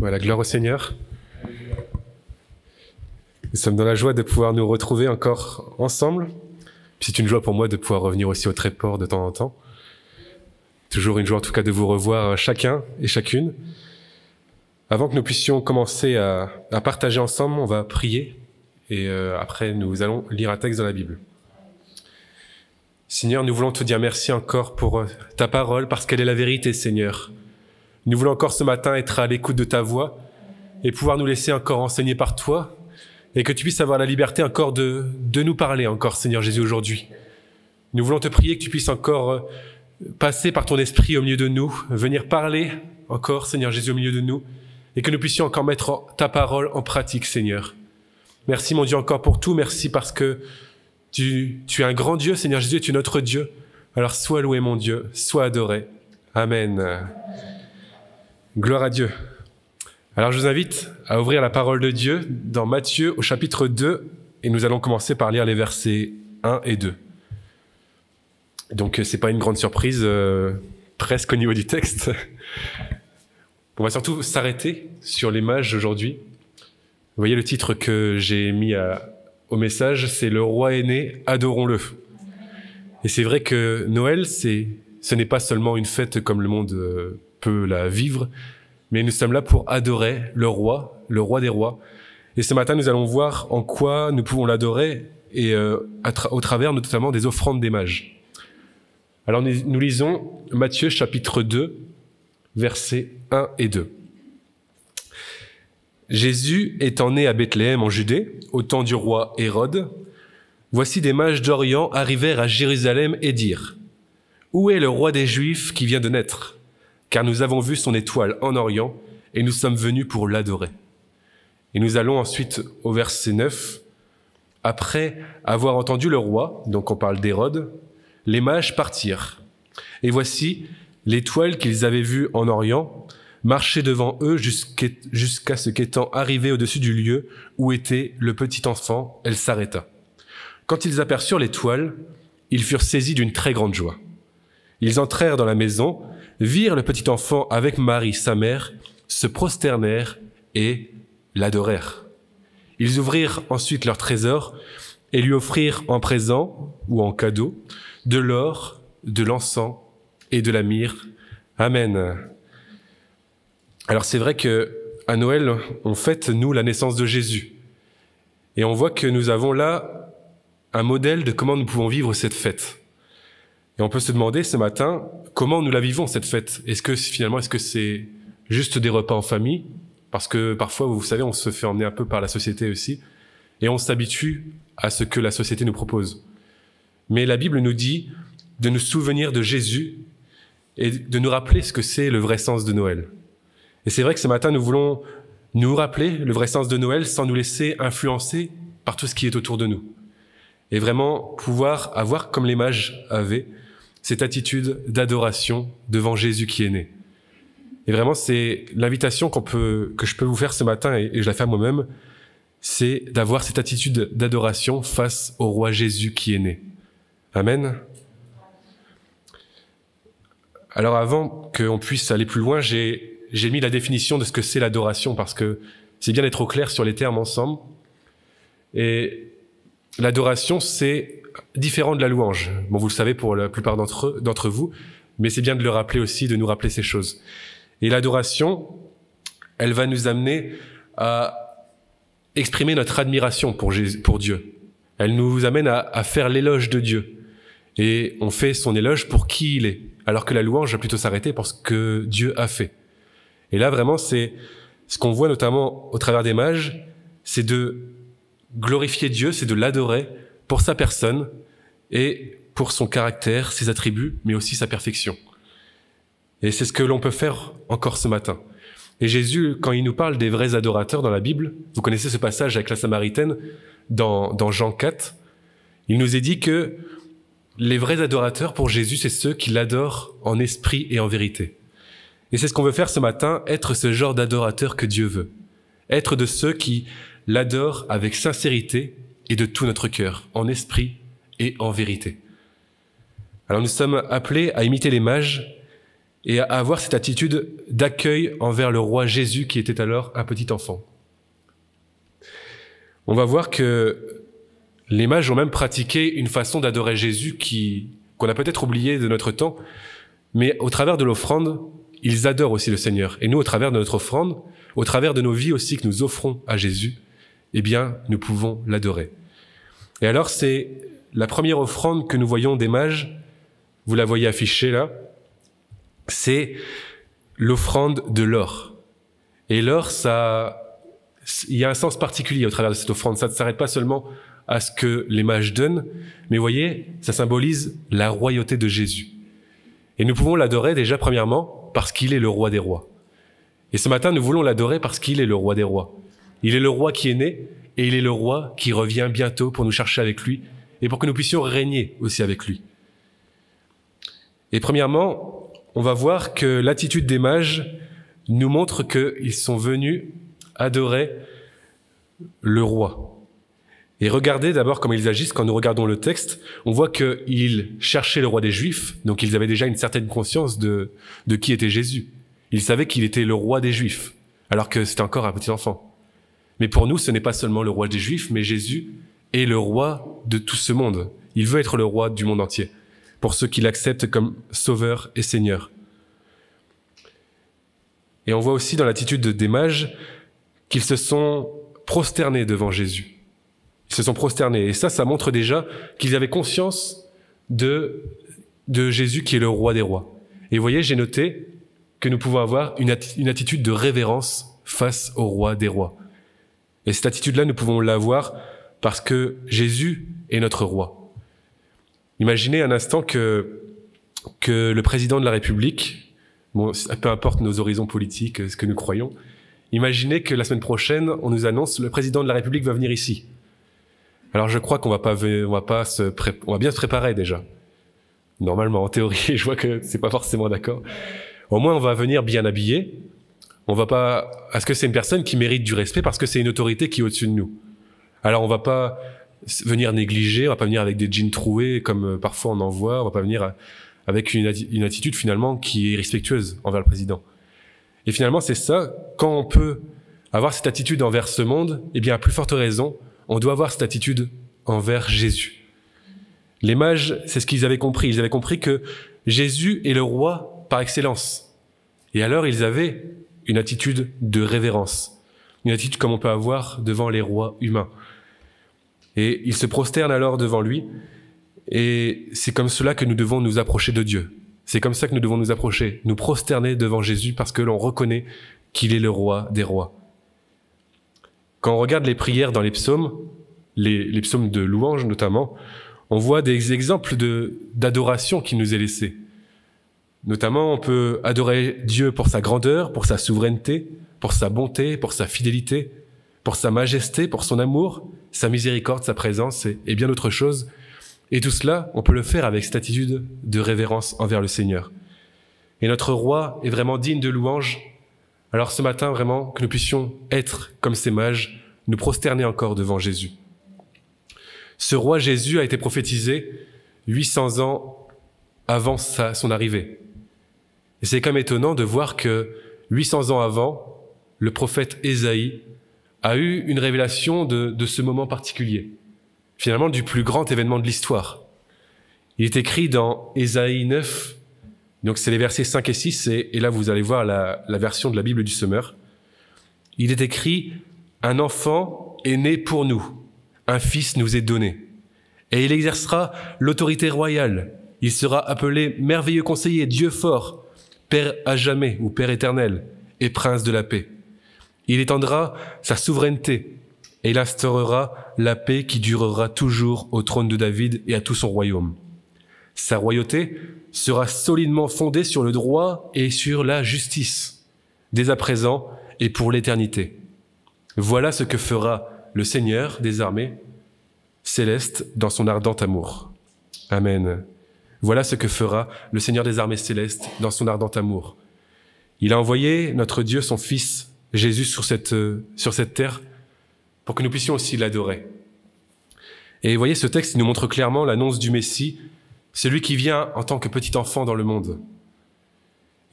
Voilà, gloire au Seigneur. Nous sommes dans la joie de pouvoir nous retrouver encore ensemble. Puis c'est une joie pour moi de pouvoir revenir aussi au Tréport de temps en temps. Toujours une joie en tout cas de vous revoir chacun et chacune. Avant que nous puissions commencer à partager ensemble, on va prier et après nous allons lire un texte dans la Bible. Seigneur, nous voulons te dire merci encore pour ta parole parce qu'elle est la vérité, Seigneur. Nous voulons encore ce matin être à l'écoute de ta voix et pouvoir nous laisser encore enseigner par toi et que tu puisses avoir la liberté encore de nous parler encore, Seigneur Jésus, aujourd'hui. Nous voulons te prier que tu puisses encore passer par ton esprit au milieu de nous, venir parler encore, Seigneur Jésus, au milieu de nous et que nous puissions encore mettre ta parole en pratique, Seigneur. Merci, mon Dieu, encore pour tout. Merci parce que tu es un grand Dieu, Seigneur Jésus, tu es notre Dieu. Alors sois loué, mon Dieu, sois adoré. Amen. Gloire à Dieu. Alors je vous invite à ouvrir la parole de Dieu dans Matthieu au chapitre 2 et nous allons commencer par lire les versets 1 et 2. Donc c'est pas une grande surprise, presque au niveau du texte. On va surtout s'arrêter sur les mages aujourd'hui. Vous voyez le titre que j'ai mis au message, c'est « Le roi est né, adorons-le ». Et c'est vrai que Noël, ce n'est pas seulement une fête comme le monde peut la vivre, mais nous sommes là pour adorer le roi des rois. Et ce matin, nous allons voir en quoi nous pouvons l'adorer et au travers notamment des offrandes des mages. Alors nous lisons Matthieu chapitre 2, versets 1 et 2. Jésus étant né à Bethléem en Judée, au temps du roi Hérode, voici des mages d'Orient arrivèrent à Jérusalem et dirent : « Où est le roi des Juifs qui vient de naître ? Car nous avons vu son étoile en Orient et nous sommes venus pour l'adorer. » Et nous allons ensuite au verset 9. Après avoir entendu le roi, donc on parle d'Hérode, les mages partirent. Et voici l'étoile qu'ils avaient vue en Orient marchait devant eux jusqu'à ce qu'étant arrivée au-dessus du lieu où était le petit enfant, elle s'arrêta. Quand ils aperçurent l'étoile, ils furent saisis d'une très grande joie. Ils entrèrent dans la maison, virent le petit enfant avec Marie, sa mère, se prosternèrent et l'adorèrent. Ils ouvrirent ensuite leur trésor et lui offrirent en présent ou en cadeau de l'or, de l'encens et de la myrrhe. Amen. Alors c'est vrai que à Noël, on fête, nous, la naissance de Jésus. Et on voit que nous avons là un modèle de comment nous pouvons vivre cette fête. Et on peut se demander ce matin, comment nous la vivons cette fête ? Est-ce que c'est juste des repas en famille ? Parce que parfois, vous savez, on se fait emmener un peu par la société aussi, et on s'habitue à ce que la société nous propose. Mais la Bible nous dit de nous souvenir de Jésus et de nous rappeler ce que c'est le vrai sens de Noël. Et c'est vrai que ce matin, nous voulons nous rappeler le vrai sens de Noël sans nous laisser influencer par tout ce qui est autour de nous. Et vraiment pouvoir avoir, comme les mages avaient, cette attitude d'adoration devant Jésus qui est né. Et vraiment, c'est l'invitation que je peux vous faire ce matin, et je la fais à moi-même, c'est d'avoir cette attitude d'adoration face au roi Jésus qui est né. Amen. Alors avant qu'on puisse aller plus loin, j'ai mis la définition de ce que c'est l'adoration, parce que c'est bien d'être au clair sur les termes ensemble. Et l'adoration, c'est différent de la louange. Bon, vous le savez pour la plupart d'entre vous, mais c'est bien de le rappeler aussi, de nous rappeler ces choses. Et l'adoration, elle va nous amener à exprimer notre admiration pour Dieu. Elle nous amène à faire l'éloge de Dieu. Et on fait son éloge pour qui il est, alors que la louange va plutôt s'arrêter pour ce que Dieu a fait. Et là, vraiment, c'est ce qu'on voit notamment au travers des mages, c'est de glorifier Dieu, c'est de l'adorer pour sa personne et pour son caractère, ses attributs, mais aussi sa perfection. Et c'est ce que l'on peut faire encore ce matin. Et Jésus, quand il nous parle des vrais adorateurs dans la Bible, vous connaissez ce passage avec la Samaritaine dans Jean 4, il nous est dit que les vrais adorateurs pour Jésus, c'est ceux qui l'adorent en esprit et en vérité. Et c'est ce qu'on veut faire ce matin, être ce genre d'adorateur que Dieu veut. Être de ceux qui l'adorent avec sincérité et de tout notre cœur, en esprit et en vérité. Alors nous sommes appelés à imiter les mages et à avoir cette attitude d'accueil envers le roi Jésus qui était alors un petit enfant. On va voir que les mages ont même pratiqué une façon d'adorer Jésus qu'on a peut-être oublié de notre temps, mais au travers de l'offrande, ils adorent aussi le Seigneur. Et nous, au travers de notre offrande, au travers de nos vies aussi que nous offrons à Jésus, eh bien, nous pouvons l'adorer. Et alors, c'est la première offrande que nous voyons des mages, vous la voyez affichée là, c'est l'offrande de l'or. Et l'or, il y a un sens particulier au travers de cette offrande. Ça ne s'arrête pas seulement à ce que les mages donnent, mais vous voyez, ça symbolise la royauté de Jésus. Et nous pouvons l'adorer déjà premièrement parce qu'il est le roi des rois. Et ce matin, nous voulons l'adorer parce qu'il est le roi des rois. Il est le roi qui est né et il est le roi qui revient bientôt pour nous chercher avec lui et pour que nous puissions régner aussi avec lui. Et premièrement, on va voir que l'attitude des mages nous montre qu'ils sont venus adorer le roi. Et regardez d'abord comment ils agissent. Quand nous regardons le texte, on voit qu'ils cherchaient le roi des Juifs, donc ils avaient déjà une certaine conscience de qui était Jésus. Ils savaient qu'il était le roi des Juifs, alors que c'était encore un petit enfant. Mais pour nous, ce n'est pas seulement le roi des Juifs, mais Jésus est le roi de tout ce monde. Il veut être le roi du monde entier, pour ceux qui l'acceptent comme sauveur et seigneur. Et on voit aussi dans l'attitude des mages qu'ils se sont prosternés devant Jésus. Ils se sont prosternés. Et ça montre déjà qu'ils avaient conscience de Jésus qui est le roi des rois. Et vous voyez, j'ai noté que nous pouvons avoir une attitude de révérence face au roi des rois. Et cette attitude-là, nous pouvons l'avoir parce que Jésus est notre roi. Imaginez un instant que le président de la République, bon, peu importe nos horizons politiques, ce que nous croyons, imaginez que la semaine prochaine, on nous annonce le président de la République va venir ici. Alors je crois qu'on va bien se préparer déjà. Normalement, en théorie, je vois que c'est pas forcément d'accord. Au moins, on va venir bien habillé. On va pas, est-ce que c'est une personne qui mérite du respect parce que c'est une autorité qui est au-dessus de nous? Alors on va pas venir négliger, on va pas venir avec des jeans troués comme parfois on en voit, on va pas venir avec une attitude finalement qui est respectueuse envers le président. Et finalement, c'est ça, quand on peut avoir cette attitude envers ce monde, eh bien à plus forte raison, on doit avoir cette attitude envers Jésus. Les mages, c'est ce qu'ils avaient compris. Ils avaient compris que Jésus est le roi par excellence. Et alors, ils avaient une attitude de révérence. Une attitude comme on peut avoir devant les rois humains. Et ils se prosternent alors devant lui. Et c'est comme cela que nous devons nous approcher de Dieu. C'est comme ça que nous devons nous approcher, nous prosterner devant Jésus parce que l'on reconnaît qu'il est le roi des rois. Quand on regarde les prières dans les psaumes, les psaumes de louange notamment, on voit des exemples d'adoration qui nous est laissée. Notamment, on peut adorer Dieu pour sa grandeur, pour sa souveraineté, pour sa bonté, pour sa fidélité, pour sa majesté, pour son amour, sa miséricorde, sa présence et bien d'autres choses. Et tout cela, on peut le faire avec cette attitude de révérence envers le Seigneur. Et notre roi est vraiment digne de louange. Alors ce matin, vraiment, que nous puissions être comme ces mages, nous prosterner encore devant Jésus. Ce roi Jésus a été prophétisé 800 ans avant son arrivée. Et c'est quand même étonnant de voir que 800 ans avant, le prophète Ésaïe a eu une révélation de ce moment particulier, finalement du plus grand événement de l'histoire. Il est écrit dans Ésaïe 9, donc c'est les versets 5 et 6, et là vous allez voir la version de la Bible du Semeur. Il est écrit « Un enfant est né pour nous, un fils nous est donné, et il exercera l'autorité royale. Il sera appelé merveilleux conseiller, Dieu fort, Père à jamais ou Père éternel, et Prince de la paix. Il étendra sa souveraineté, et il instaurera la paix qui durera toujours au trône de David et à tout son royaume. Sa royauté sera solidement fondée sur le droit et sur la justice, dès à présent et pour l'éternité. Voilà ce que fera le Seigneur des armées célestes dans son ardent amour. Amen. Voilà ce que fera le Seigneur des armées célestes dans son ardent amour. Il a envoyé notre Dieu, son Fils, Jésus, sur cette terre pour que nous puissions aussi l'adorer. Et vous voyez, ce texte il nous montre clairement l'annonce du Messie, celui qui vient en tant que petit enfant dans le monde.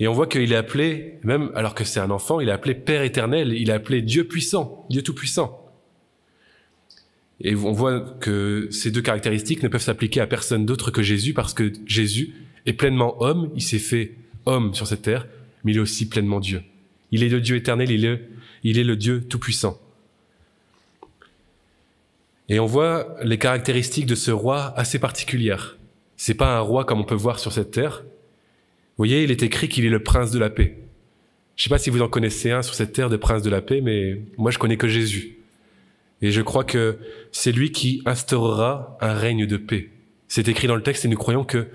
Et on voit qu'il est appelé, même alors que c'est un enfant, il est appelé Père éternel, il est appelé Dieu puissant, Dieu tout-puissant. Et on voit que ces deux caractéristiques ne peuvent s'appliquer à personne d'autre que Jésus, parce que Jésus est pleinement homme, il s'est fait homme sur cette terre, mais il est aussi pleinement Dieu. Il est le Dieu éternel, il est le Dieu tout-puissant. Et on voit les caractéristiques de ce roi assez particulières. C'est pas un roi comme on peut voir sur cette terre. Vous voyez, il est écrit qu'il est le prince de la paix. Je sais pas si vous en connaissez un sur cette terre de prince de la paix, mais moi je connais que Jésus. Et je crois que c'est lui qui instaurera un règne de paix. C'est écrit dans le texte et nous croyons que,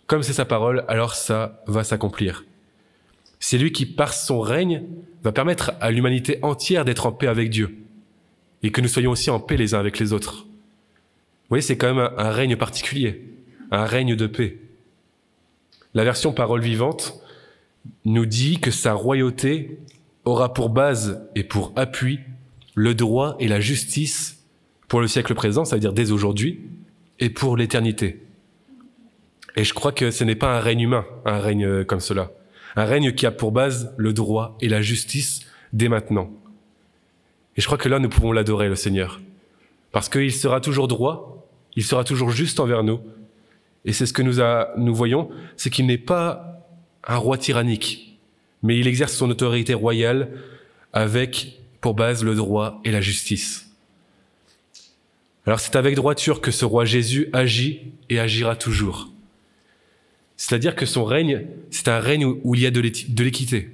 comme c'est sa parole, alors ça va s'accomplir. C'est lui qui, par son règne, va permettre à l'humanité entière d'être en paix avec Dieu. Et que nous soyons aussi en paix les uns avec les autres. Vous voyez, c'est quand même un règne particulier, un règne de paix. La version Parole vivante nous dit que sa royauté aura pour base et pour appui le droit et la justice pour le siècle présent, ça veut dire dès aujourd'hui, et pour l'éternité. Et je crois que ce n'est pas un règne humain, un règne comme cela. Un règne qui a pour base le droit et la justice dès maintenant. Et je crois que là, nous pouvons l'adorer, le Seigneur. Parce qu'il sera toujours droit, il sera toujours juste envers nous. Et c'est ce que nous voyons, c'est qu'il n'est pas un roi tyrannique, mais il exerce son autorité royale avec pour base le droit et la justice. Alors c'est avec droiture que ce roi Jésus agit et agira toujours. C'est-à-dire que son règne, c'est un règne où il y a de l'équité.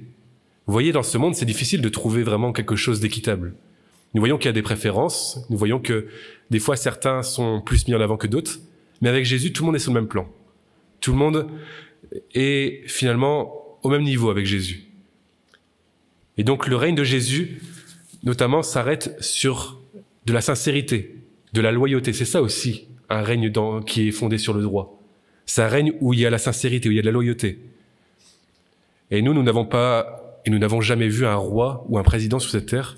Vous voyez, dans ce monde, c'est difficile de trouver vraiment quelque chose d'équitable. Nous voyons qu'il y a des préférences, nous voyons que des fois certains sont plus mis en avant que d'autres, mais avec Jésus, tout le monde est sur le même plan. Tout le monde est finalement au même niveau avec Jésus. Et donc le règne de Jésus, notamment, s'arrête sur de la sincérité, de la loyauté. C'est ça aussi, un règne qui est fondé sur le droit. C'est un règne où il y a la sincérité, où il y a de la loyauté. Et nous n'avons pas, et nous n'avons jamais vu un roi ou un président sur cette terre.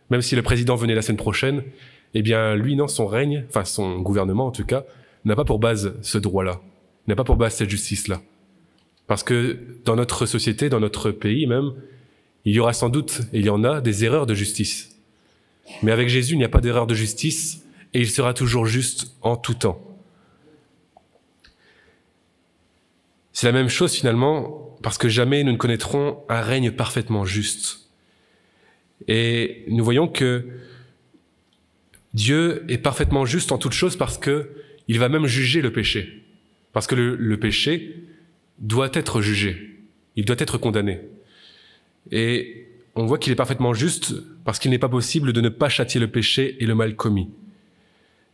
Même si le président venait la semaine prochaine, eh bien, lui, non, son règne, enfin, son gouvernement, en tout cas, n'a pas pour base ce droit-là. N'a pas pour base cette justice-là. Parce que dans notre société, dans notre pays même, il y aura sans doute, et il y en a, des erreurs de justice. Mais avec Jésus, il n'y a pas d'erreur de justice, et il sera toujours juste en tout temps. C'est la même chose finalement, parce que jamais nous ne connaîtrons un règne parfaitement juste. Et nous voyons que Dieu est parfaitement juste en toutes choses parce que il va même juger le péché. Parce que le péché doit être jugé. Il doit être condamné. Et on voit qu'il est parfaitement juste parce qu'il n'est pas possible de ne pas châtier le péché et le mal commis.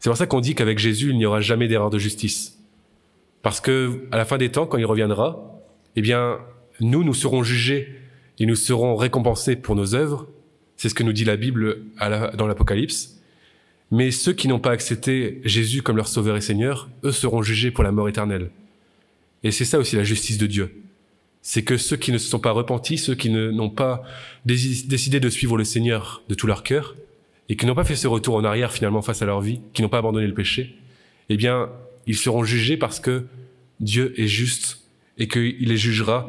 C'est pour ça qu'on dit qu'avec Jésus, il n'y aura jamais d'erreur de justice. Parce que, à la fin des temps, quand il reviendra, eh bien, nous serons jugés et nous serons récompensés pour nos œuvres. C'est ce que nous dit la Bible dans l'Apocalypse. Mais ceux qui n'ont pas accepté Jésus comme leur sauveur et Seigneur, eux seront jugés pour la mort éternelle. Et c'est ça aussi la justice de Dieu. C'est que ceux qui ne se sont pas repentis, ceux qui n'ont pas décidé de suivre le Seigneur de tout leur cœur, et qui n'ont pas fait ce retour en arrière finalement face à leur vie, qui n'ont pas abandonné le péché, eh bien, ils seront jugés parce que Dieu est juste et qu'il les jugera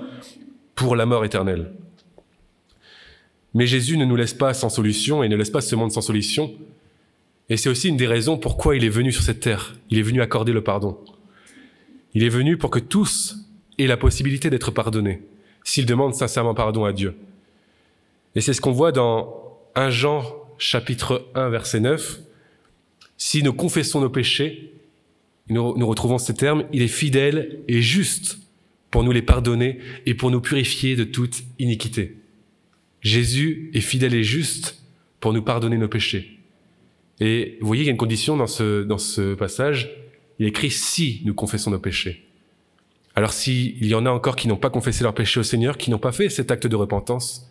pour la mort éternelle. Mais Jésus ne nous laisse pas sans solution et ne laisse pas ce monde sans solution. Et c'est aussi une des raisons pourquoi il est venu sur cette terre. Il est venu accorder le pardon. Il est venu pour que tous aient la possibilité d'être pardonnés, s'ils demandent sincèrement pardon à Dieu. Et c'est ce qu'on voit dans 1 Jean chapitre 1 verset 9. Si nous confessons nos péchés, nous retrouvons ce terme, il est fidèle et juste pour nous les pardonner et pour nous purifier de toute iniquité. Jésus est fidèle et juste pour nous pardonner nos péchés. Et vous voyez, il y a une condition dans ce passage, il est écrit « si nous confessons nos péchés ». Alors s'il y en a encore qui n'ont pas confessé leurs péchés au Seigneur, qui n'ont pas fait cet acte de repentance,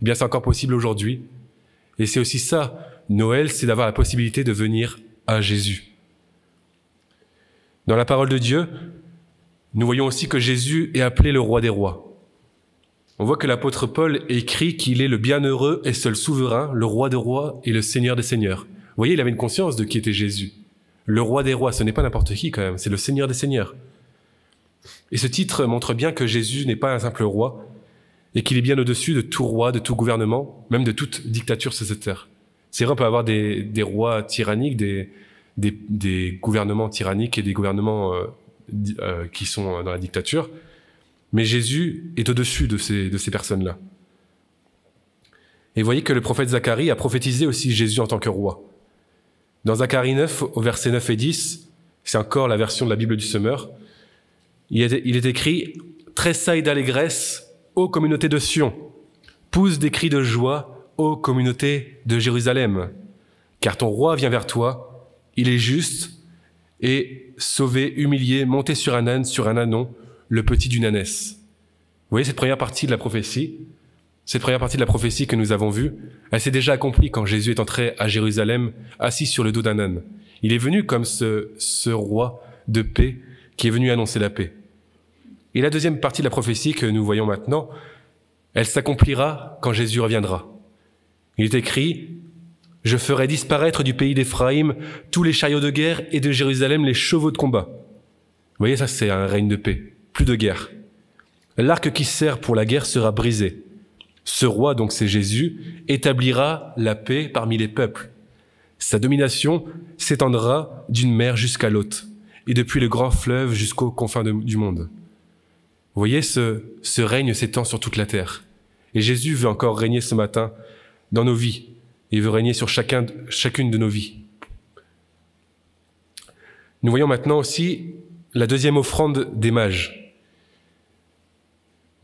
eh bien c'est encore possible aujourd'hui. Et c'est aussi ça, Noël, c'est d'avoir la possibilité de venir à Jésus. Dans la parole de Dieu, nous voyons aussi que Jésus est appelé le roi des rois. On voit que l'apôtre Paul écrit qu'il est le bienheureux et seul souverain, le roi des rois et le seigneur des seigneurs. Vous voyez, il avait une conscience de qui était Jésus. Le roi des rois, ce n'est pas n'importe qui quand même, c'est le seigneur des seigneurs. Et ce titre montre bien que Jésus n'est pas un simple roi, et qu'il est bien au-dessus de tout roi, de tout gouvernement, même de toute dictature sur cette terre. C'est vrai, on peut avoir des rois tyranniques, des gouvernements tyranniques et des gouvernements qui sont dans la dictature, mais Jésus est au-dessus de ces personnes-là. Et vous voyez que le prophète Zacharie a prophétisé aussi Jésus en tant que roi. Dans Zacharie 9, au verset 9 et 10, c'est encore la version de la Bible du Semeur, il est écrit « Tressaille d'allégresse, ô communauté de Sion, pousse des cris de joie, ô communauté de Jérusalem, car ton roi vient vers toi, il est juste, et sauvé, humilié, monté sur un âne, sur un ânon, le petit d'une ânesse. » Vous voyez cette première partie de la prophétie? Cette première partie de la prophétie que nous avons vue, elle s'est déjà accomplie quand Jésus est entré à Jérusalem, assis sur le dos d'un âne. Il est venu comme ce roi de paix qui est venu annoncer la paix. Et la deuxième partie de la prophétie que nous voyons maintenant, elle s'accomplira quand Jésus reviendra. Il est écrit « Je ferai disparaître du pays d'Éphraïm tous les chariots de guerre et de Jérusalem les chevaux de combat. » Vous voyez, ça c'est un règne de paix, plus de guerre. L'arc qui sert pour la guerre sera brisé. Ce roi, donc c'est Jésus, établira la paix parmi les peuples. Sa domination s'étendra d'une mer jusqu'à l'autre, et depuis le grand fleuve jusqu'aux confins du monde. Vous voyez, ce règne s'étend sur toute la terre. Et Jésus veut encore régner ce matin dans nos vies. Il veut régner sur chacune de nos vies. Nous voyons maintenant aussi la deuxième offrande des mages.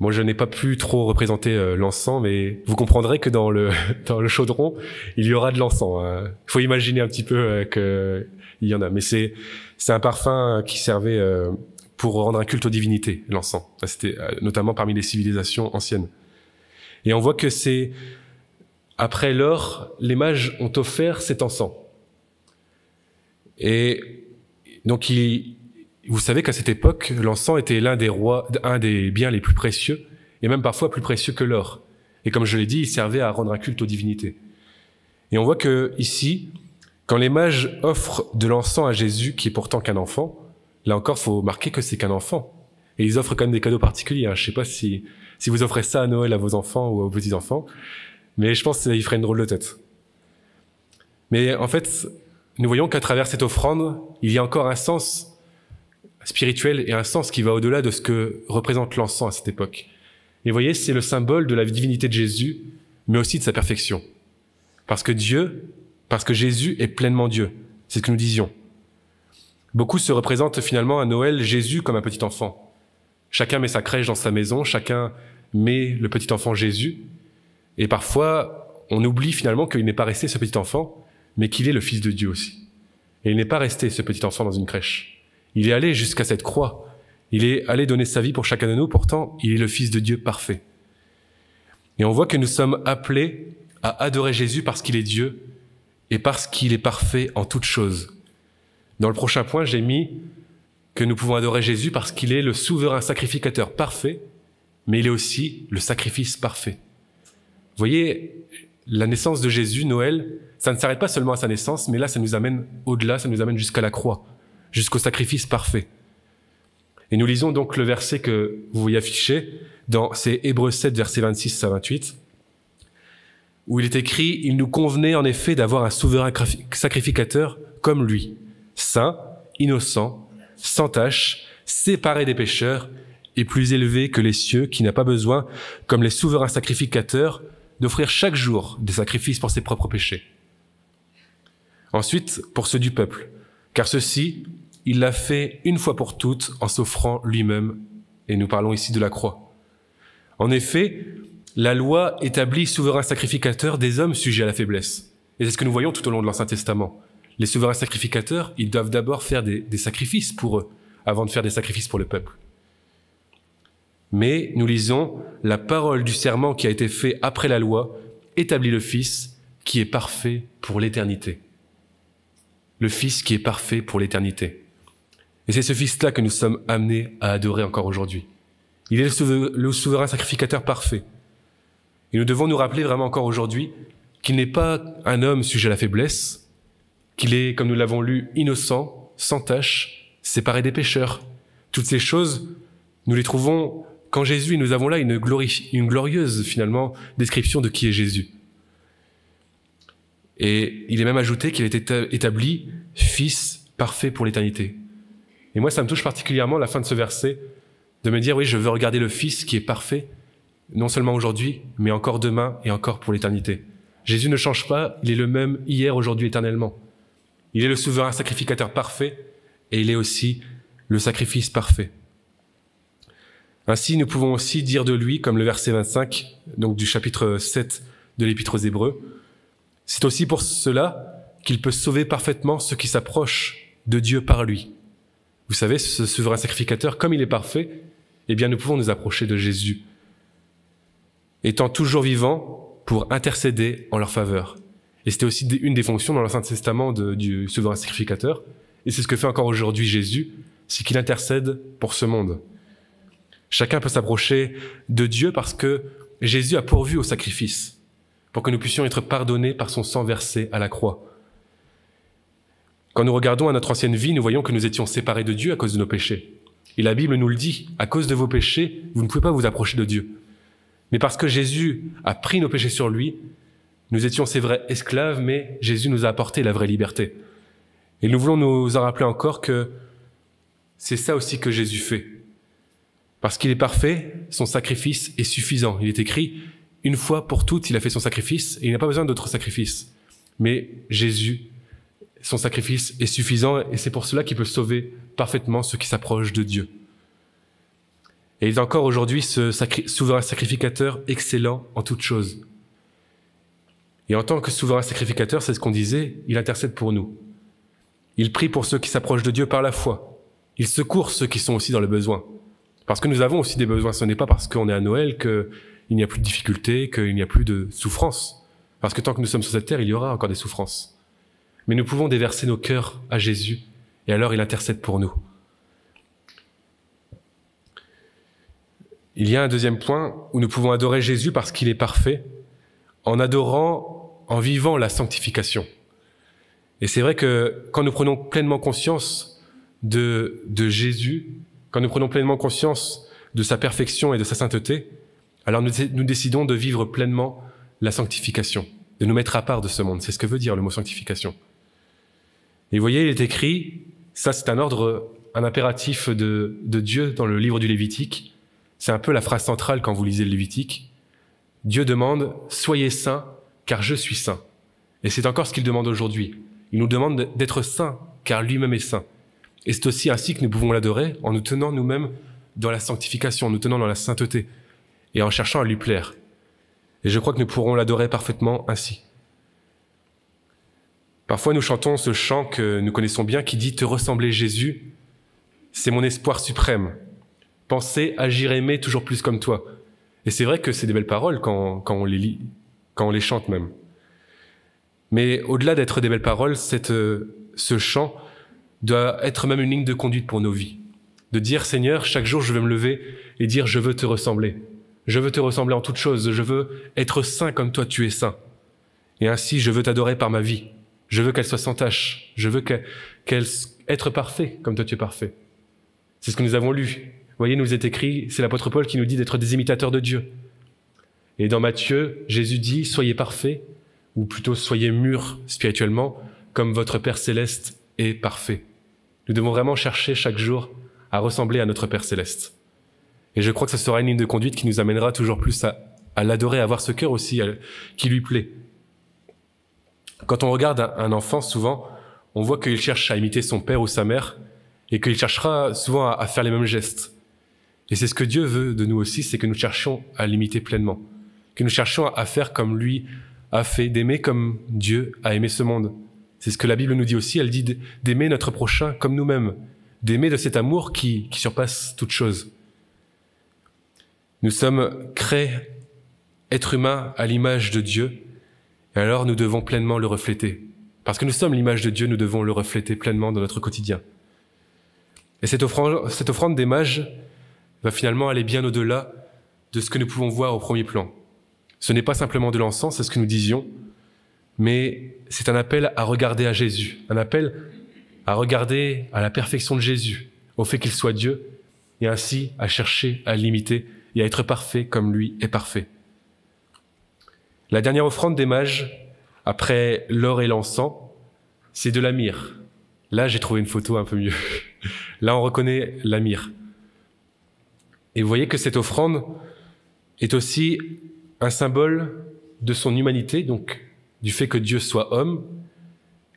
Moi, je n'ai pas pu trop représenter l'encens, mais vous comprendrez que dans le chaudron, il y aura de l'encens. Il faut imaginer un petit peu qu'il y en a. Mais c'est un parfum qui servait pour rendre un culte aux divinités, l'encens. Ça, c'était notamment parmi les civilisations anciennes. Et on voit que c'est après l'or, les mages ont offert cet encens. Et donc, vous savez qu'à cette époque, l'encens était un des biens les plus précieux, et même parfois plus précieux que l'or. Et comme je l'ai dit, il servait à rendre un culte aux divinités. Et on voit que ici, quand les mages offrent de l'encens à Jésus, qui est pourtant qu'un enfant, là encore, faut marquer que c'est qu'un enfant. Et ils offrent quand même des cadeaux particuliers. Je sais pas si vous offrez ça à Noël à vos enfants ou aux petits-enfants, mais je pense qu'ils feraient une drôle de tête. Mais en fait, nous voyons qu'à travers cette offrande, il y a encore un sens spirituel et un sens qui va au-delà de ce que représente l'encens à cette époque. Et vous voyez, c'est le symbole de la divinité de Jésus, mais aussi de sa perfection. Parce que Jésus est pleinement Dieu. C'est ce que nous disions. Beaucoup se représentent finalement à Noël Jésus comme un petit enfant. Chacun met sa crèche dans sa maison, chacun met le petit enfant Jésus. Et parfois, on oublie finalement qu'il n'est pas resté ce petit enfant, mais qu'il est le Fils de Dieu aussi. Et il n'est pas resté ce petit enfant dans une crèche. Il est allé jusqu'à cette croix. Il est allé donner sa vie pour chacun de nous. Pourtant, il est le Fils de Dieu parfait. Et on voit que nous sommes appelés à adorer Jésus parce qu'il est Dieu et parce qu'il est parfait en toutes choses. Dans le prochain point, j'ai mis que nous pouvons adorer Jésus parce qu'il est le souverain sacrificateur parfait, mais il est aussi le sacrifice parfait. Vous voyez, la naissance de Jésus, Noël, ça ne s'arrête pas seulement à sa naissance, mais là, ça nous amène au-delà, ça nous amène jusqu'à la croix, jusqu'au sacrifice parfait. Et nous lisons donc le verset que vous voyez affiché, c'est Hébreux 7, versets 26 à 28, où il est écrit « Il nous convenait en effet d'avoir un souverain sacrificateur comme lui, saint, innocent, sans tache, séparé des pécheurs, et plus élevé que les cieux, qui n'a pas besoin, comme les souverains sacrificateurs, d'offrir chaque jour des sacrifices pour ses propres péchés. » Ensuite, pour ceux du peuple, car ceci, il l'a fait une fois pour toutes en s'offrant lui-même, et nous parlons ici de la croix. En effet, la loi établit souverain sacrificateur des hommes sujets à la faiblesse. Et c'est ce que nous voyons tout au long de l'Ancien Testament. Les souverains sacrificateurs, ils doivent d'abord faire des sacrifices pour eux, avant de faire des sacrifices pour le peuple. Mais nous lisons, la parole du serment qui a été fait après la loi établit le Fils qui est parfait pour l'éternité. Le Fils qui est parfait pour l'éternité. Et c'est ce Fils-là que nous sommes amenés à adorer encore aujourd'hui. Il est le souverain sacrificateur parfait. Et nous devons nous rappeler vraiment encore aujourd'hui qu'il n'est pas un homme sujet à la faiblesse, qu'il est, comme nous l'avons lu, innocent, sans tache, séparé des pécheurs. Toutes ces choses, nous les trouvons qu'en Jésus, nous avons là une glorieuse, finalement, description de qui est Jésus. Et il est même ajouté qu'il est établi Fils parfait pour l'éternité. Et moi, ça me touche particulièrement la fin de ce verset, de me dire, oui, je veux regarder le Fils qui est parfait, non seulement aujourd'hui, mais encore demain et encore pour l'éternité. Jésus ne change pas, il est le même hier, aujourd'hui, éternellement. Il est le souverain sacrificateur parfait, et il est aussi le sacrifice parfait. Ainsi, nous pouvons aussi dire de lui, comme le verset 25, donc du chapitre 7 de l'Épître aux Hébreux, c'est aussi pour cela qu'il peut sauver parfaitement ceux qui s'approchent de Dieu par lui. Vous savez, ce souverain sacrificateur, comme il est parfait, eh bien nous pouvons nous approcher de Jésus, étant toujours vivant pour intercéder en leur faveur. Et c'était aussi une des fonctions dans l'Ancien Testament du souverain sacrificateur, et c'est ce que fait encore aujourd'hui Jésus, c'est qu'il intercède pour ce monde. Chacun peut s'approcher de Dieu parce que Jésus a pourvu au sacrifice, pour que nous puissions être pardonnés par son sang versé à la croix. Quand nous regardons à notre ancienne vie, nous voyons que nous étions séparés de Dieu à cause de nos péchés. Et la Bible nous le dit, à cause de vos péchés, vous ne pouvez pas vous approcher de Dieu. Mais parce que Jésus a pris nos péchés sur lui, nous étions, c'est vrai, esclaves, mais Jésus nous a apporté la vraie liberté. Et nous voulons nous en rappeler encore que c'est ça aussi que Jésus fait. Parce qu'il est parfait, son sacrifice est suffisant. Il est écrit, une fois pour toutes, il a fait son sacrifice et il n'a pas besoin d'autres sacrifices. Mais Jésus, son sacrifice est suffisant et c'est pour cela qu'il peut sauver parfaitement ceux qui s'approchent de Dieu. Et il est encore aujourd'hui ce souverain sacrificateur excellent en toutes choses. Et en tant que souverain sacrificateur, c'est ce qu'on disait, il intercède pour nous. Il prie pour ceux qui s'approchent de Dieu par la foi. Il secourt ceux qui sont aussi dans le besoin. Parce que nous avons aussi des besoins. Ce n'est pas parce qu'on est à Noël qu'il n'y a plus de difficultés, qu'il n'y a plus de souffrances. Parce que tant que nous sommes sur cette terre, il y aura encore des souffrances. Mais nous pouvons déverser nos cœurs à Jésus, et alors il intercède pour nous. Il y a un deuxième point où nous pouvons adorer Jésus parce qu'il est parfait, en vivant la sanctification. Et c'est vrai que quand nous prenons pleinement conscience de Jésus, quand nous prenons pleinement conscience de sa perfection et de sa sainteté, alors nous décidons de vivre pleinement la sanctification, de nous mettre à part de ce monde. C'est ce que veut dire le mot sanctification. Et vous voyez, il est écrit, ça c'est un ordre, un impératif de Dieu dans le livre du Lévitique. C'est un peu la phrase centrale quand vous lisez le Lévitique. Dieu demande « Soyez saints, car je suis saint ». Et c'est encore ce qu'il demande aujourd'hui. Il nous demande d'être saints, car lui-même est saint. Et c'est aussi ainsi que nous pouvons l'adorer, en nous tenant nous-mêmes dans la sanctification, en nous tenant dans la sainteté, et en cherchant à lui plaire. Et je crois que nous pourrons l'adorer parfaitement ainsi. Parfois nous chantons ce chant que nous connaissons bien qui dit « Te ressembler Jésus, c'est mon espoir suprême. Penser, agir, aimer toujours plus comme toi. » Et c'est vrai que c'est des belles paroles quand on les lit, quand on les chante même. Mais au-delà d'être des belles paroles, ce chant doit être même une ligne de conduite pour nos vies. De dire, Seigneur, chaque jour je vais me lever et dire, je veux te ressembler. Je veux te ressembler en toutes choses. Je veux être saint comme toi tu es saint. Et ainsi, je veux t'adorer par ma vie. Je veux qu'elle soit sans tache. Je veux qu'elle être parfait comme toi tu es parfait. C'est ce que nous avons lu. Vous voyez, nous est écrit, c'est l'apôtre Paul qui nous dit d'être des imitateurs de Dieu. Et dans Matthieu, Jésus dit, soyez parfaits, ou plutôt soyez mûrs spirituellement, comme votre Père Céleste est parfait. Nous devons vraiment chercher chaque jour à ressembler à notre Père Céleste. Et je crois que ce sera une ligne de conduite qui nous amènera toujours plus à l'adorer, à avoir ce cœur aussi qui lui plaît. Quand on regarde un enfant, souvent, on voit qu'il cherche à imiter son père ou sa mère, et qu'il cherchera souvent à faire les mêmes gestes. Et c'est ce que Dieu veut de nous aussi, c'est que nous cherchions à l'imiter pleinement, que nous cherchions à faire comme lui a fait, d'aimer comme Dieu a aimé ce monde. C'est ce que la Bible nous dit aussi, elle dit d'aimer notre prochain comme nous-mêmes, d'aimer de cet amour qui surpasse toute chose. Nous sommes créés, êtres humains, à l'image de Dieu, et alors nous devons pleinement le refléter. Parce que nous sommes l'image de Dieu, nous devons le refléter pleinement dans notre quotidien. Et cette offrande des mages va finalement aller bien au-delà de ce que nous pouvons voir au premier plan. Ce n'est pas simplement de l'encens, c'est ce que nous disions, mais c'est un appel à regarder à Jésus, un appel à regarder à la perfection de Jésus, au fait qu'il soit Dieu, et ainsi à chercher à l'imiter et à être parfait comme lui est parfait. La dernière offrande des mages, après l'or et l'encens, c'est de la myrrhe. Là, j'ai trouvé une photo un peu mieux. Là, on reconnaît la myrrhe. Et vous voyez que cette offrande est aussi un symbole de son humanité, donc du fait que Dieu soit homme,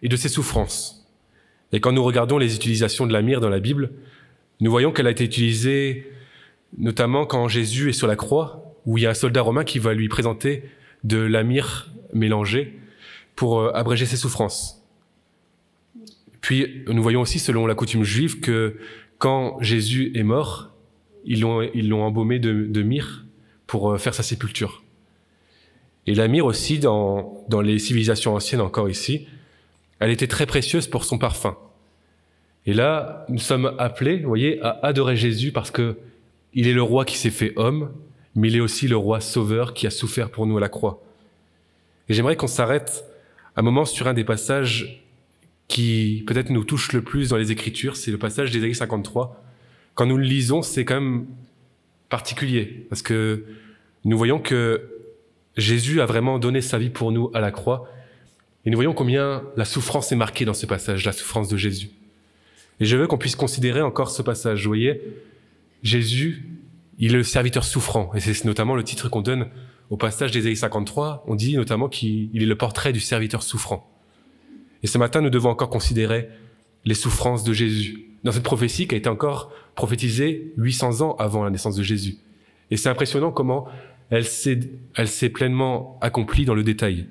et de ses souffrances. Et quand nous regardons les utilisations de la myrrhe dans la Bible, nous voyons qu'elle a été utilisée notamment quand Jésus est sur la croix, où il y a un soldat romain qui va lui présenter de la myrrhe mélangée pour abréger ses souffrances. Puis nous voyons aussi, selon la coutume juive, que quand Jésus est mort, ils l'ont embaumé de myrrhe pour faire sa sépulture. Et la myrrhe aussi, dans les civilisations anciennes encore ici, elle était très précieuse pour son parfum. Et là, nous sommes appelés, vous voyez, à adorer Jésus parce que il est le roi qui s'est fait homme, mais il est aussi le roi sauveur qui a souffert pour nous à la croix. Et j'aimerais qu'on s'arrête un moment sur un des passages qui peut-être nous touche le plus dans les Écritures, c'est le passage d'Ésaïe 53. Quand nous le lisons, c'est quand même particulier, parce que nous voyons que Jésus a vraiment donné sa vie pour nous à la croix, et nous voyons combien la souffrance est marquée dans ce passage, la souffrance de Jésus. Et je veux qu'on puisse considérer encore ce passage. Vous voyez, Jésus, il est le serviteur souffrant, et c'est notamment le titre qu'on donne au passage d'Ésaïe 53. On dit notamment qu'il est le portrait du serviteur souffrant. Et ce matin, nous devons encore considérer les souffrances de Jésus, dans cette prophétie qui a été encore prophétisée 800 ans avant la naissance de Jésus. Et c'est impressionnant comment elle s'est pleinement accomplie dans le détail.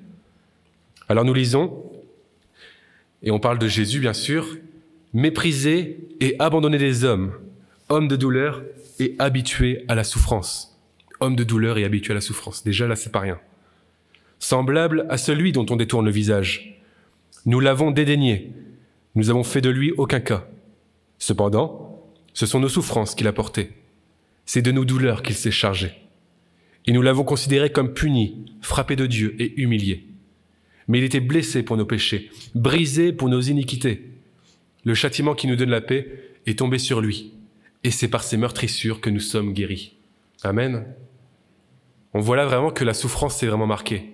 Alors nous lisons, et on parle de Jésus bien sûr, méprisé et abandonné des hommes, homme de douleur et habitué à la souffrance. Homme de douleur et habitué à la souffrance. Déjà là, c'est pas rien. Semblable à celui dont on détourne le visage. Nous l'avons dédaigné. Nous avons fait de lui aucun cas. Cependant, ce sont nos souffrances qu'il a portées. C'est de nos douleurs qu'il s'est chargé. Et nous l'avons considéré comme puni, frappé de Dieu et humilié. Mais il était blessé pour nos péchés, brisé pour nos iniquités. Le châtiment qui nous donne la paix est tombé sur lui. Et c'est par ses meurtrissures que nous sommes guéris. Amen. On voit là vraiment que la souffrance s'est vraiment marquée.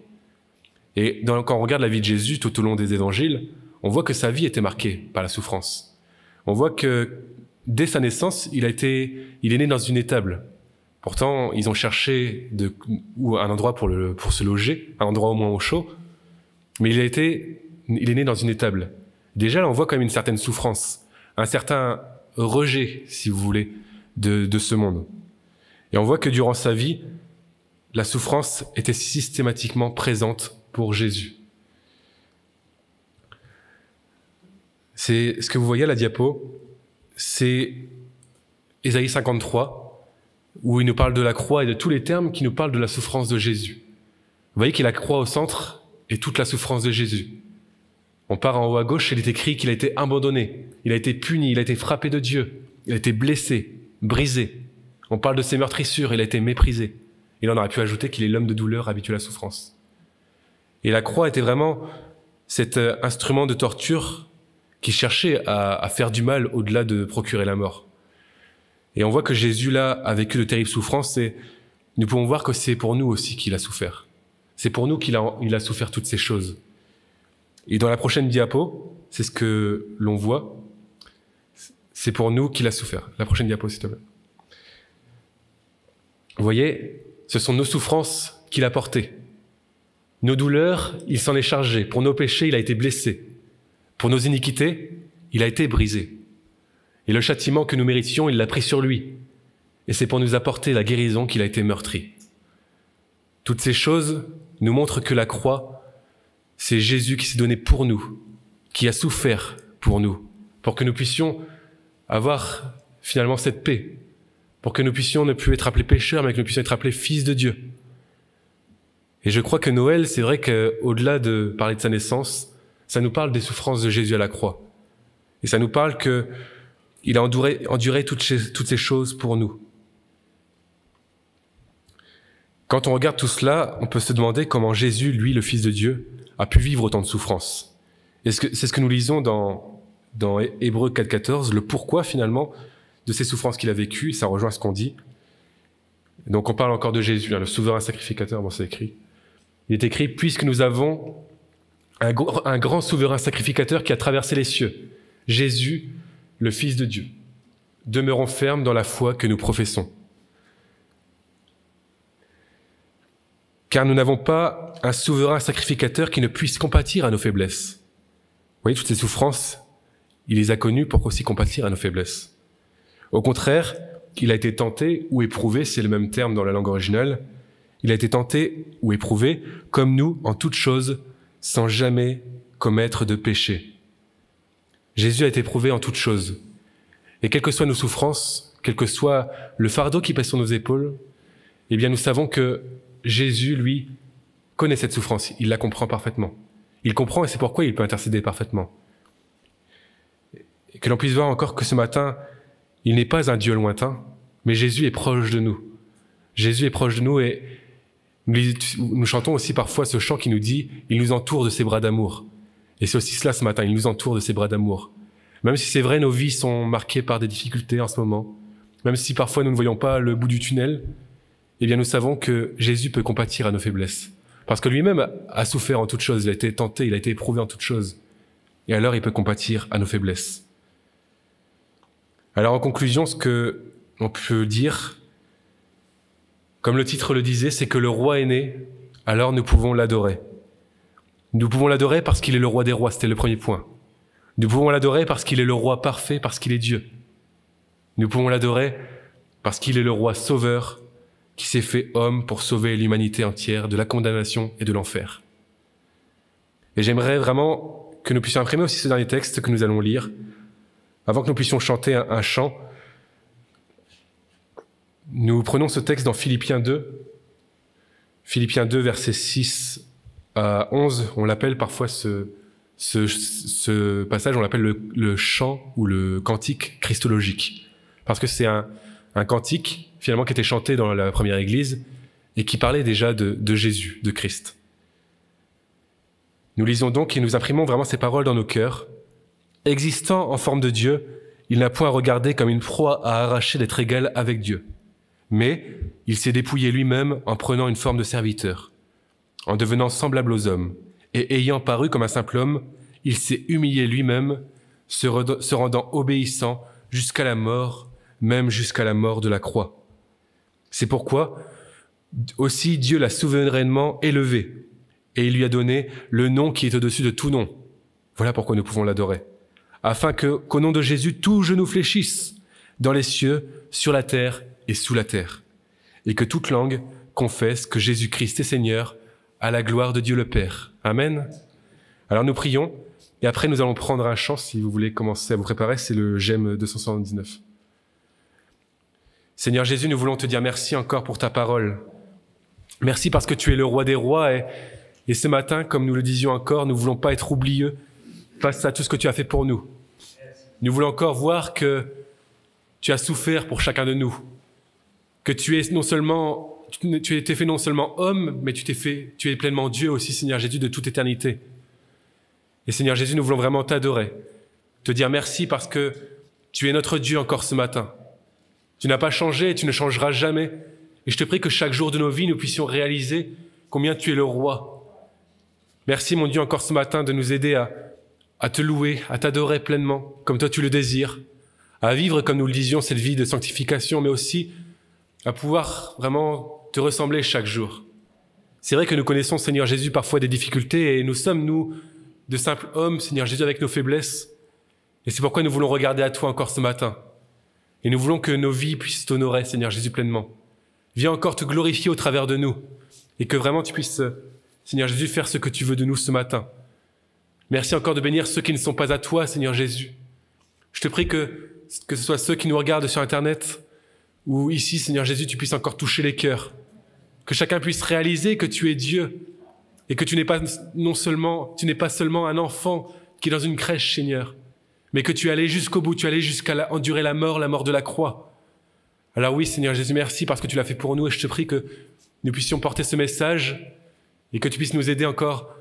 Et quand on regarde la vie de Jésus tout au long des évangiles, on voit que sa vie était marquée par la souffrance. On voit que dès sa naissance, il est né dans une étable. Pourtant, ils ont cherché un endroit pour se loger, un endroit au moins au chaud. Mais il est né dans une étable. Déjà, là, on voit quand même une certaine souffrance, un certain rejet, si vous voulez, de ce monde. Et on voit que durant sa vie, la souffrance était systématiquement présente pour Jésus. C'est ce que vous voyez à la diapo, c'est Ésaïe 53, où il nous parle de la croix et de tous les termes qui nous parlent de la souffrance de Jésus. Vous voyez qu'il y a la croix au centre et toute la souffrance de Jésus. On part en haut à gauche, il est écrit qu'il a été abandonné, il a été puni, il a été frappé de Dieu, il a été blessé, brisé. On parle de ses meurtrissures, il a été méprisé. Il en aurait pu ajouter qu'il est l'homme de douleur habitué à la souffrance. Et la croix était vraiment cet instrument de torture qui cherchait à faire du mal au-delà de procurer la mort. Et on voit que Jésus, là, a vécu de terribles souffrances et nous pouvons voir que c'est pour nous aussi qu'il a souffert. C'est pour nous qu'il a souffert toutes ces choses. Et dans la prochaine diapo, c'est ce que l'on voit, c'est pour nous qu'il a souffert. La prochaine diapo, s'il te plaît. Vous voyez, ce sont nos souffrances qu'il a portées. Nos douleurs, il s'en est chargé. Pour nos péchés, il a été blessé. Pour nos iniquités, il a été brisé. Et le châtiment que nous méritions, il l'a pris sur lui. Et c'est pour nous apporter la guérison qu'il a été meurtri. Toutes ces choses nous montrent que la croix, c'est Jésus qui s'est donné pour nous, qui a souffert pour nous, pour que nous puissions avoir finalement cette paix, pour que nous puissions ne plus être appelés pécheurs, mais que nous puissions être appelés fils de Dieu. Et je crois que Noël, c'est vrai qu'au-delà de parler de sa naissance, ça nous parle des souffrances de Jésus à la croix. Et ça nous parle qu'il a enduré toutes ces choses pour nous. Quand on regarde tout cela, on peut se demander comment Jésus, lui, le Fils de Dieu, a pu vivre autant de souffrances. Et c'est ce que nous lisons dans Hébreux 4,14, le pourquoi finalement de ces souffrances qu'il a vécues, et ça rejoint ce qu'on dit. Donc on parle encore de Jésus, le souverain sacrificateur, bon c'est écrit. Il est écrit, puisque nous avons un grand souverain sacrificateur qui a traversé les cieux, Jésus, le Fils de Dieu. Demeurons fermes dans la foi que nous professons. Car nous n'avons pas un souverain sacrificateur qui ne puisse compatir à nos faiblesses. Vous voyez, toutes ces souffrances, il les a connues pour aussi compatir à nos faiblesses. Au contraire, il a été tenté ou éprouvé, c'est le même terme dans la langue originale, il a été tenté ou éprouvé comme nous en toutes choses, sans jamais commettre de péché. Jésus a été éprouvé en toutes choses. Et quelles que soient nos souffrances, quel que soit le fardeau qui pèse sur nos épaules, eh bien nous savons que Jésus, lui, connaît cette souffrance, il la comprend parfaitement. Il comprend et c'est pourquoi il peut intercéder parfaitement. Et que l'on puisse voir encore que ce matin, il n'est pas un Dieu lointain, mais Jésus est proche de nous. Jésus est proche de nous et nous chantons aussi parfois ce chant qui nous dit « Il nous entoure de ses bras d'amour ». Et c'est aussi cela ce matin, il nous entoure de ses bras d'amour. Même si c'est vrai, nos vies sont marquées par des difficultés en ce moment, même si parfois nous ne voyons pas le bout du tunnel, eh bien nous savons que Jésus peut compatir à nos faiblesses. Parce que lui-même a souffert en toutes choses, il a été tenté, il a été éprouvé en toutes choses. Et alors il peut compatir à nos faiblesses. Alors en conclusion, ce que on peut dire, comme le titre le disait, c'est que le roi est né, alors nous pouvons l'adorer. Nous pouvons l'adorer parce qu'il est le roi des rois, c'était le premier point. Nous pouvons l'adorer parce qu'il est le roi parfait, parce qu'il est Dieu. Nous pouvons l'adorer parce qu'il est le roi sauveur qui s'est fait homme pour sauver l'humanité entière de la condamnation et de l'enfer. Et j'aimerais vraiment que nous puissions imprimer aussi ce dernier texte que nous allons lire, avant que nous puissions chanter un chant. Nous prenons ce texte dans Philippiens 2. Philippiens 2, versets 6 à 11. On l'appelle parfois ce passage, on l'appelle le chant ou le cantique christologique. Parce que c'est un cantique, finalement, qui était chanté dans la première église et qui parlait déjà de Jésus, de Christ. Nous lisons donc et nous imprimons vraiment ces paroles dans nos cœurs. Existant en forme de Dieu, il n'a point regardé comme une proie à arracher d'être égal avec Dieu. Mais il s'est dépouillé lui-même en prenant une forme de serviteur, en devenant semblable aux hommes, et ayant paru comme un simple homme, il s'est humilié lui-même, se rendant obéissant jusqu'à la mort, même jusqu'à la mort de la croix. C'est pourquoi aussi Dieu l'a souverainement élevé, et il lui a donné le nom qui est au-dessus de tout nom. Voilà pourquoi nous pouvons l'adorer. Afin qu'au nom de Jésus, tout genou fléchisse, dans les cieux, sur la terre et sous la terre, et que toute langue confesse que Jésus-Christ est Seigneur, à la gloire de Dieu le Père. Amen. Alors nous prions, et après nous allons prendre un chant, si vous voulez commencer à vous préparer, c'est le GEM 279. Seigneur Jésus, nous voulons te dire merci encore pour ta parole. Merci parce que tu es le roi des rois, et ce matin, comme nous le disions encore, nous ne voulons pas être oublieux face à tout ce que tu as fait pour nous. Nous voulons encore voir que tu as souffert pour chacun de nous, que tu es été fait non seulement homme, mais tu es pleinement Dieu aussi, Seigneur Jésus, de toute éternité. Et Seigneur Jésus, nous voulons vraiment t'adorer, te dire merci parce que tu es notre Dieu encore ce matin. Tu n'as pas changé et tu ne changeras jamais. Et je te prie que chaque jour de nos vies, nous puissions réaliser combien tu es le roi. Merci mon Dieu encore ce matin de nous aider à te louer, à t'adorer pleinement, comme toi tu le désires, à vivre, comme nous le disions, cette vie de sanctification, mais aussi à pouvoir vraiment te ressembler chaque jour. C'est vrai que nous connaissons, Seigneur Jésus, parfois des difficultés et nous sommes, nous, de simples hommes, Seigneur Jésus, avec nos faiblesses. Et c'est pourquoi nous voulons regarder à toi encore ce matin. Et nous voulons que nos vies puissent t'honorer, Seigneur Jésus, pleinement. Viens encore te glorifier au travers de nous et que vraiment tu puisses, Seigneur Jésus, faire ce que tu veux de nous ce matin. Merci encore de bénir ceux qui ne sont pas à toi, Seigneur Jésus. Je te prie que ce soit ceux qui nous regardent sur Internet ou ici, Seigneur Jésus, tu puisses encore toucher les cœurs. Que chacun puisse réaliser que tu es Dieu et que tu n'es pas seulement un enfant qui est dans une crèche, Seigneur, mais que tu es allé jusqu'au bout, tu es allé jusqu'à endurer la mort de la croix. Alors oui, Seigneur Jésus, merci parce que tu l'as fait pour nous et je te prie que nous puissions porter ce message et que tu puisses nous aider encore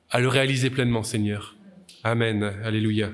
à le réaliser pleinement, Seigneur. Amen. Alléluia.